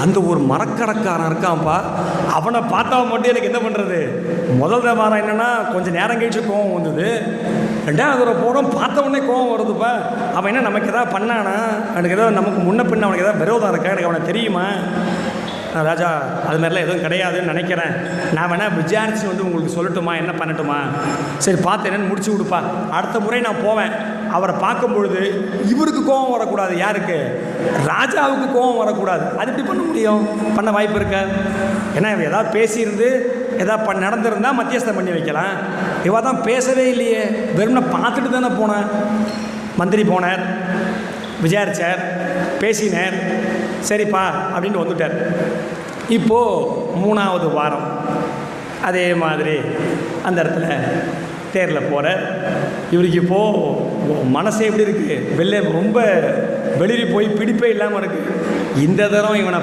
அந்த ஒரு மரக்கடைக்காரன் இருக்கான்ப்பா, அவனை பார்த்தா மட்டும் எனக்கு என்ன பண்ணுறது, முதல் வாரம் என்னென்னா கொஞ்சம் நேரம் கழிச்சு கோவம் வந்தது, ரெண்டாவது தடவை போகிறோம் பார்த்த உடனே கோவம் வருதுப்பா. அவன் என்ன நமக்கு எதாவது பண்ணானா, எனக்கு ஏதாவது நமக்கு முன்ன பின்ன அவனுக்கு ஏதாவது விரோதம் இருக்கா, எனக்கு அவனை தெரியுமா? ராஜா அது மாதிரிலாம் எதுவும் கிடையாதுன்னு நினைக்கிறேன், நான் வேணால் விசாரிச்சு உங்களுக்கு சொல்லட்டுமா, என்ன பண்ணட்டுமா? சரி பார்த்து என்னென்னு முடிச்சு விடுப்பா, அடுத்த முறை நான் போவேன். அவரை பார்க்கும் பொழுது இவருக்கு கோபம் வரக்கூடாது, யாருக்கு, ராஜாவுக்கு கோபம் வரக்கூடாது. அது எப்படி பண்ண முடியும், பண்ண வாய்ப்பு இருக்க? ஏன்னா ஏதாவது பேசியிருந்து ஏதாவது நடந்திருந்தால் மத்தியஸ்தம் பண்ணி வைக்கலாம். இவ தான் பேசவே இல்லையே, வெறும்னா பார்த்துட்டு தானே போனேன். மந்திரி போனார், விசாரித்தார், பேசினார், சரிப்பா அப்படின்ட்டு வந்துட்டார். இப்போது 3வது வாரம் அதே மாதிரி அந்த இடத்துல தேரில் போகிற இவருக்கு இப்போது மனசே எப்படி இருக்குது, ரொம்ப வெளியே போய் பிடிப்பே இல்லாமல் இருக்குது. இந்த தரம் இவனை